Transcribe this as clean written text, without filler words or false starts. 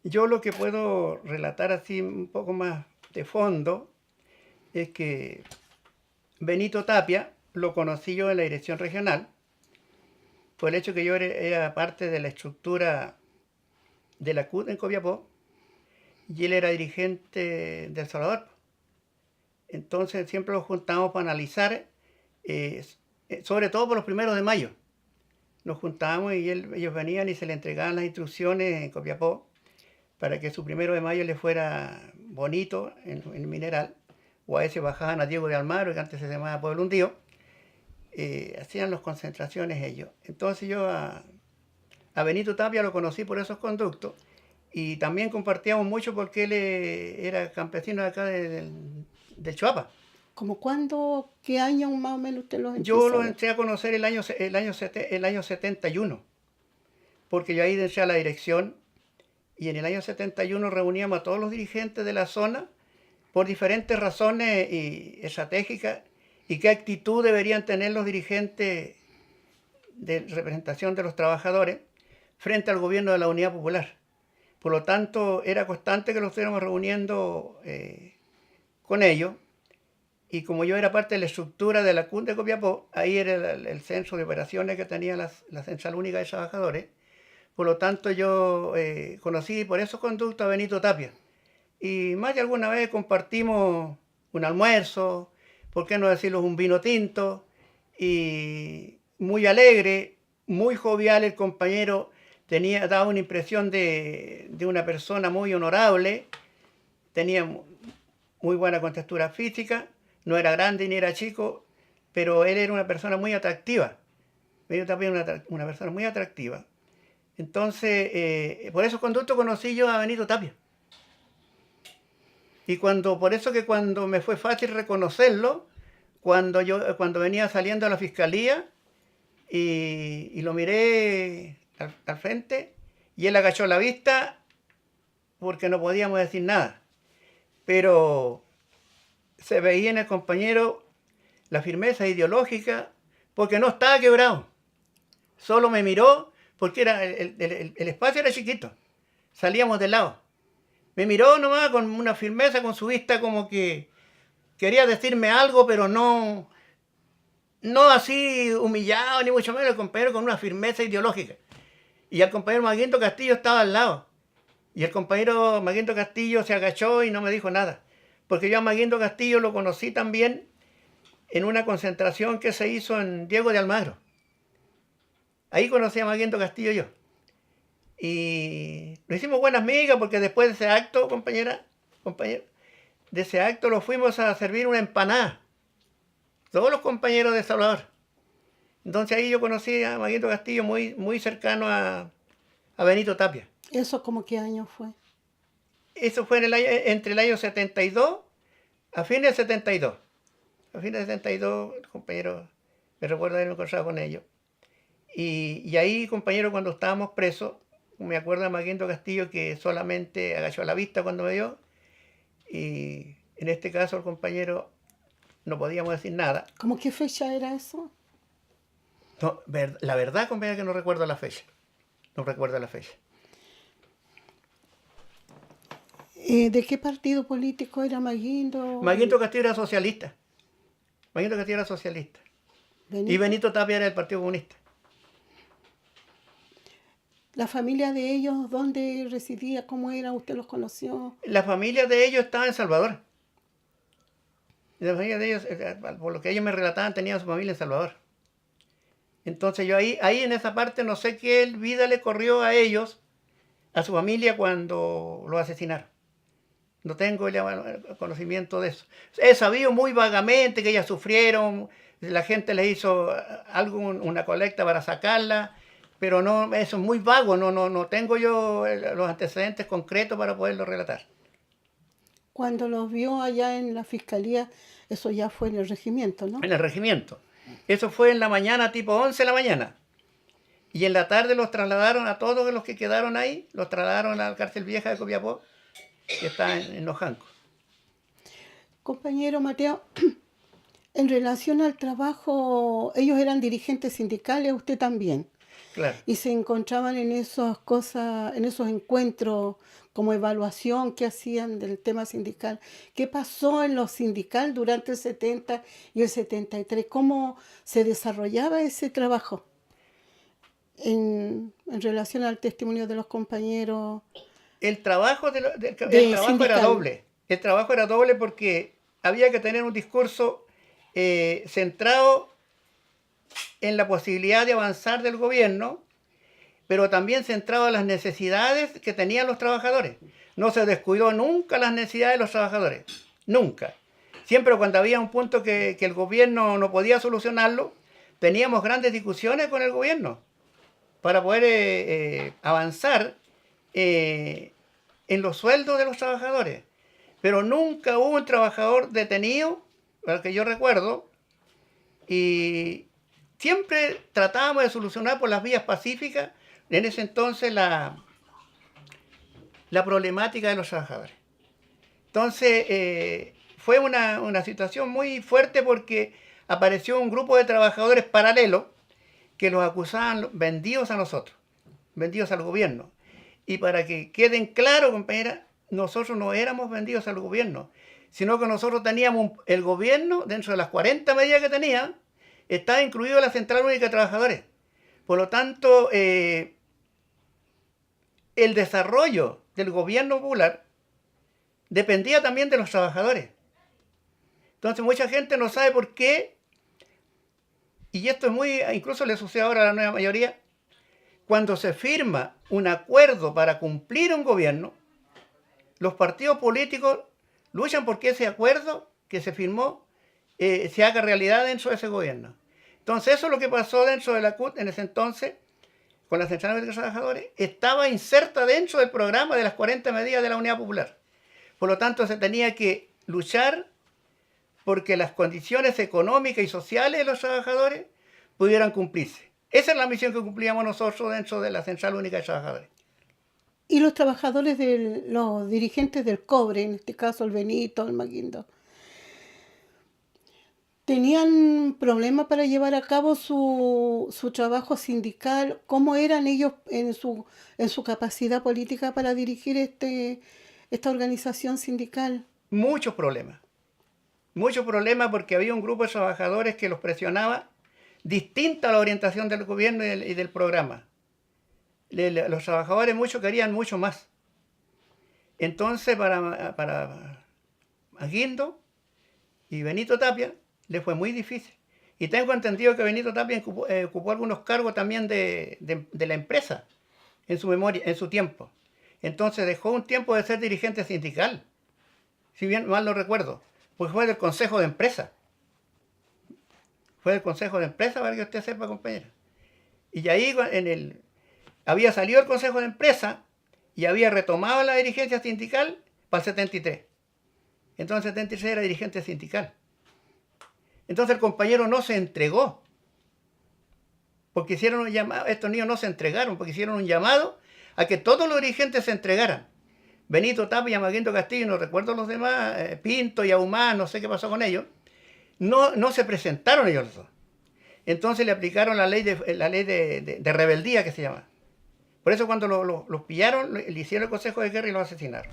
Yo lo que puedo relatar así un poco más de fondo es que Benito Tapia lo conocí yo en la dirección regional por el hecho que yo era parte de la estructura de la CUT en Copiapó y él era dirigente de El Salvador. Entonces siempre nos juntamos para analizar, eh, sobre todo por los primeros de mayo. Nos juntábamos y ellos venían y se le entregaban las instrucciones en Copiapó para que su primero de mayo le fuera bonito en Mineral, o a veces bajaban a Diego de Almagro, que antes se llamaba Pueblo Hundido, hacían las concentraciones ellos. Entonces yo a Benito Tapia lo conocí por esos conductos y también compartíamos mucho porque él era campesino de acá del Chuapa. ¿Como cuándo, qué año más o menos usted los Yo empieza a lo ver? entré a conocer el año 71, porque yo ahí entré a la dirección y en el año 71 reuníamos a todos los dirigentes de la zona por diferentes razones y estratégicas y qué actitud deberían tener los dirigentes de representación de los trabajadores frente al gobierno de la Unidad Popular. Por lo tanto, era constante que nos estuviéramos reuniendo con ellos y como yo era parte de la estructura de la CUN de Copiapó, ahí era el centro de operaciones que tenía la Central Única de Trabajadores. Por lo tanto, yo conocí por esos conductos a Benito Tapia. Y más de alguna vez compartimos un almuerzo, por qué no decirlo, un vino tinto, y muy alegre, muy jovial el compañero, daba una impresión de una persona muy honorable, tenía muy buena contextura física, no era grande ni era chico, pero él era una persona muy atractiva. Yo también una persona muy atractiva. Entonces, por esos conductos conocí yo a Benito Tapia. Y por eso que cuando me fue fácil reconocerlo, cuando venía saliendo a la fiscalía y lo miré al frente y él agachó la vista porque no podíamos decir nada. Pero se veía en el compañero la firmeza ideológica porque no estaba quebrado. Solo me miró porque el espacio era chiquito. Salíamos de lado. Me miró nomás con una firmeza, con su vista como que quería decirme algo, pero no así humillado, ni mucho menos, el compañero con una firmeza ideológica. Y el compañero Maguiento Castillo estaba al lado. Y el compañero Maguiento Castillo se agachó y no me dijo nada. Porque yo a Maguiento Castillo lo conocí también en una concentración que se hizo en Diego de Almagro. Ahí conocí a Maguiento Castillo yo. Y lo hicimos buenas migas porque después de ese acto, compañero, de ese acto lo fuimos a servir una empanada. Todos los compañeros de Salvador. Entonces ahí yo conocí a Maguito Castillo muy, muy cercano a Benito Tapia. ¿Eso como qué año fue? Eso fue entre el año 72 a fines del 72. A fines del 72, compañero, me recuerdo haberme encontrado con ellos. Y ahí, compañero, cuando estábamos presos, me acuerdo de Maguito Castillo que solamente agachó la vista cuando me vio. Y en este caso el compañero no podíamos decir nada. ¿Cómo qué fecha era eso? No, la verdad, compañero, que no recuerdo la fecha. No recuerdo la fecha. ¿De qué partido político era Maguindo? Maguito Castillo era socialista. Maguito Castillo era socialista. Benito. Y Benito Tapia era del Partido Comunista. ¿La familia de ellos dónde residía? ¿Cómo era? ¿Usted los conoció? La familia de ellos estaba en Salvador. La familia de ellos, por lo que ellos me relataban, tenía su familia en Salvador. Entonces yo ahí en esa parte no sé qué vida le corrió a ellos, a su familia, cuando lo asesinaron. No tengo el conocimiento de eso. He sabido muy vagamente que ellas sufrieron, la gente les hizo algo, una colecta para sacarla, pero no, eso es muy vago, no tengo yo los antecedentes concretos para poderlo relatar. Cuando los vio allá en la fiscalía, eso ya fue en el regimiento, ¿no? En el regimiento. Eso fue en la mañana, tipo 11 de la mañana. Y en la tarde los trasladaron a todos los que quedaron ahí, los trasladaron a la cárcel vieja de Copiapó, que está en Ojanco. Compañero Mateo, en relación al trabajo, ellos eran dirigentes sindicales, usted también. Claro. Y se encontraban en esas cosas, en esos encuentros como evaluación que hacían del tema sindical. ¿Qué pasó en lo sindical durante el 70 y el 73? ¿Cómo se desarrollaba ese trabajo en relación al testimonio de los compañeros El trabajo, el de trabajo era sindical? doble. El trabajo era doble porque había que tener un discurso centrado en la posibilidad de avanzar del gobierno, pero también centrado en las necesidades que tenían los trabajadores. No se descuidó nunca las necesidades de los trabajadores, nunca. Siempre cuando había un punto que el gobierno no podía solucionarlo, teníamos grandes discusiones con el gobierno para poder avanzar en los sueldos de los trabajadores. Pero nunca hubo un trabajador detenido, al que yo recuerdo, y siempre tratábamos de solucionar por las vías pacíficas en ese entonces la problemática de los trabajadores. Entonces fue una situación muy fuerte porque apareció un grupo de trabajadores paralelos que los acusaban vendidos a nosotros, vendidos al gobierno. Y para que queden claro, compañera, nosotros no éramos vendidos al gobierno, sino que nosotros teníamos el gobierno, dentro de las 40 medidas que tenía, estaba incluido la Central Única de Trabajadores. Por lo tanto, el desarrollo del gobierno popular dependía también de los trabajadores. Entonces mucha gente no sabe por qué, y esto es muy, incluso le sucede ahora a la nueva mayoría, cuando se firma un acuerdo para cumplir un gobierno, los partidos políticos luchan porque ese acuerdo que se firmó se haga realidad dentro de ese gobierno. Entonces eso es lo que pasó dentro de la CUT en ese entonces, con la Central Única de Trabajadores, estaba inserta dentro del programa de las 40 medidas de la Unidad Popular. Por lo tanto, se tenía que luchar porque las condiciones económicas y sociales de los trabajadores pudieran cumplirse. Esa es la misión que cumplíamos nosotros dentro de la Central Única de Trabajadores. Y los trabajadores, los dirigentes del cobre, en este caso el Benito, el Maguindo, ¿tenían problemas para llevar a cabo su trabajo sindical? ¿Cómo eran ellos en su capacidad política para dirigir esta organización sindical? Muchos problemas porque había un grupo de trabajadores que los presionaba distinta a la orientación del gobierno y del programa. Los trabajadores muchos querían mucho más. Entonces para Maguindo y Benito Tapia le fue muy difícil. Y tengo entendido que Benito Tapia ocupó algunos cargos también de la empresa en su memoria, en su tiempo. Entonces dejó un tiempo de ser dirigente sindical, si bien mal no recuerdo, pues fue del Consejo de Empresa. Fue del Consejo de Empresa, para que usted sepa, compañera. Y ahí había salido el Consejo de Empresa y había retomado la dirigencia sindical para el 73. Entonces el 73 era dirigente sindical. Entonces el compañero no se entregó, porque hicieron un llamado, estos niños no se entregaron, porque hicieron un llamado a que todos los dirigentes se entregaran. Benito Tapia, Maguindo Castillo, no recuerdo los demás, Pinto y Ahumada, no sé qué pasó con ellos, no se presentaron ellos dos. Entonces le aplicaron la ley de rebeldía, que se llama. Por eso cuando los pillaron, le hicieron el consejo de guerra y los asesinaron.